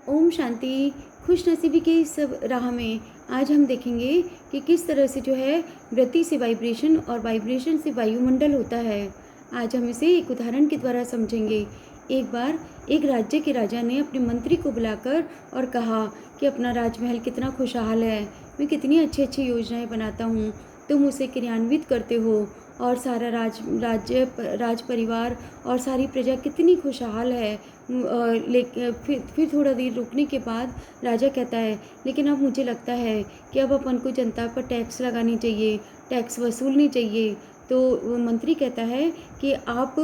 ओम शांति। खुशनसीबी की इस सब राह में आज हम देखेंगे कि किस तरह से जो है वृत्ति से वाइब्रेशन और वाइब्रेशन से वायुमंडल होता है। आज हम इसे एक उदाहरण के द्वारा समझेंगे। एक बार एक राज्य के राजा ने अपने मंत्री को बुलाकर और कहा कि अपना राजमहल कितना खुशहाल है, मैं कितनी अच्छी अच्छी योजनाएं बनाता हूँ, तुम उसे क्रियान्वित करते हो और सारा राज परिवार और सारी प्रजा कितनी खुशहाल है। लेकिन फिर थोड़ा देर रुकने के बाद राजा कहता है, लेकिन अब मुझे लगता है कि अब अपन को जनता पर टैक्स लगानी चाहिए, टैक्स वसूलनी चाहिए। तो मंत्री कहता है कि आप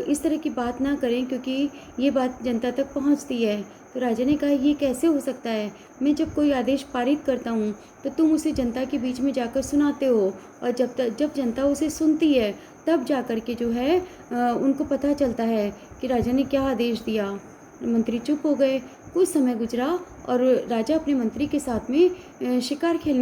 इस तरह की बात ना करें, क्योंकि ये बात जनता तक पहुंचती है। तो राजा ने कहा, ये कैसे हो सकता है? मैं जब कोई आदेश पारित करता हूँ तो तुम उसे जनता के बीच में जाकर सुनाते हो, और जब जनता उसे सुनती है तब जा कर के जो है उनको पता चलता है कि राजा ने क्या आदेश दिया। मंत्री चुप हो गए। कुछ समय गुजरा और राजा अपने मंत्री के साथ में शिकार के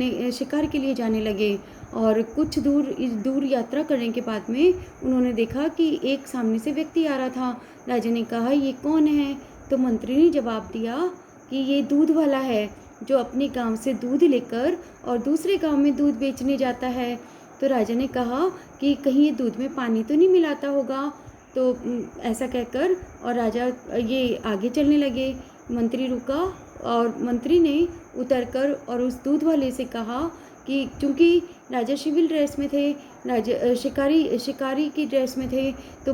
लिए जाने लगे। और कुछ दूर यात्रा करने के बाद में उन्होंने देखा कि एक सामने से व्यक्ति आ रहा था। राजा ने कहा, ये कौन है? तो मंत्री ने जवाब दिया कि ये दूध वाला है, जो अपने गांव से दूध लेकर और दूसरे गांव में दूध बेचने जाता है। तो राजा ने कहा कि कहीं ये दूध में पानी तो नहीं मिलाता होगा। तो ऐसा कहकर और राजा ये आगे चलने लगे। मंत्री रुका और मंत्री ने उतरकर और उस दूध वाले से कहा कि चूँकि राजा सिविल ड्रेस में थे, राजा शिकारी की ड्रेस में थे, तो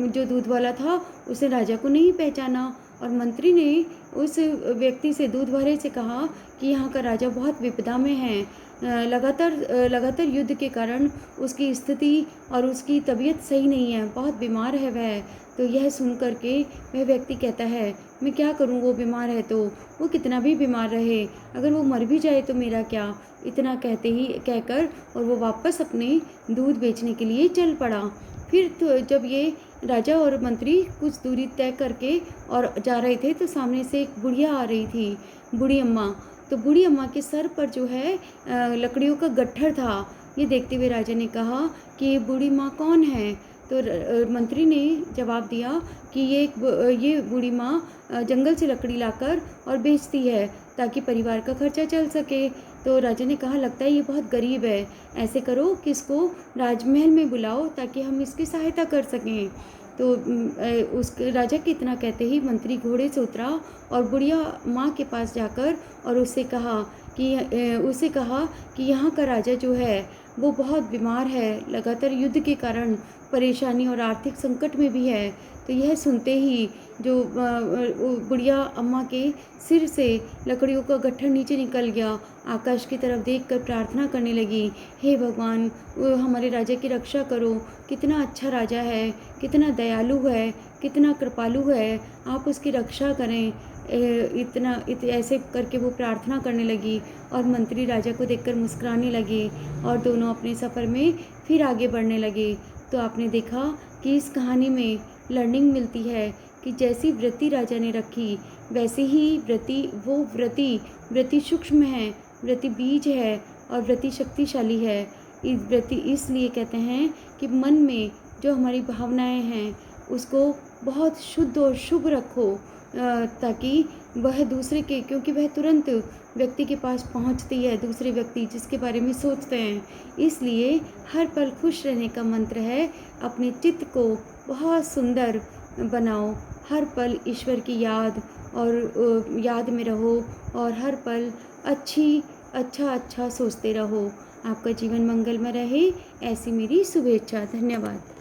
जो दूध वाला था उसने राजा को नहीं पहचाना। और मंत्री ने उस व्यक्ति से, दूध वाले से कहा कि यहाँ का राजा बहुत विपदा में है, लगातार युद्ध के कारण उसकी स्थिति और उसकी तबीयत सही नहीं है, बहुत बीमार है वह। तो यह सुन कर के वह व्यक्ति कहता है, मैं क्या करूं, वो बीमार है तो वो कितना भी बीमार रहे, अगर वो मर भी जाए तो मेरा क्या। इतना कहकर और वो वापस अपने दूध बेचने के लिए चल पड़ा। फिर तो जब ये राजा और मंत्री कुछ दूरी तय करके और जा रहे थे तो सामने से एक बुढ़िया आ रही थी, बूढ़ी अम्मा। तो बूढ़ी अम्मा के सर पर जो है लकड़ियों का गट्ठर था। ये देखते हुए राजा ने कहा कि ये बूढ़ी माँ कौन है? तो मंत्री ने जवाब दिया कि ये बूढ़ी माँ जंगल से लकड़ी लाकर और बेचती है ताकि परिवार का खर्चा चल सके। तो राजा ने कहा, लगता है ये बहुत गरीब है, ऐसे करो कि इसको राजमहल में बुलाओ ताकि हम इसकी सहायता कर सकें। तो उस राजा के इतना कहते ही मंत्री घोड़े से उतरा और बुढ़िया माँ के पास जाकर और उससे कहा कि यहाँ का राजा जो है वो बहुत बीमार है, लगातार युद्ध के कारण परेशानी और आर्थिक संकट में भी है। तो यह सुनते ही जो बुढ़िया अम्मा के सिर से लकड़ियों का गट्ठर नीचे निकल गया। आकाश की तरफ देखकर प्रार्थना करने लगी, हे भगवान, हमारे राजा की रक्षा करो, कितना अच्छा राजा है, कितना दयालु है, कितना कृपालु है, आप उसकी रक्षा करें। ऐसे करके वो प्रार्थना करने लगी और मंत्री राजा को देखकर मुस्कुराने लगे और दोनों अपने सफ़र में फिर आगे बढ़ने लगे। तो आपने देखा कि इस कहानी में लर्निंग मिलती है कि जैसी वृत्ति राजा ने रखी वैसे ही वृत्ति सूक्ष्म है, वृत्ति बीज है और वृत्ति शक्तिशाली है। इस वृत्ति इसलिए कहते हैं कि मन में जो हमारी भावनाएं हैं उसको बहुत शुद्ध और शुभ रखो, ताकि वह दूसरे के, क्योंकि वह तुरंत व्यक्ति के पास पहुंचती है, दूसरे व्यक्ति जिसके बारे में सोचते हैं। इसलिए हर पल खुश रहने का मंत्र है, अपने चित्त को बहुत सुंदर बनाओ, हर पल ईश्वर की याद में रहो और हर पल अच्छा सोचते रहो। आपका जीवन मंगलमय रहे, ऐसी मेरी शुभेच्छा। धन्यवाद।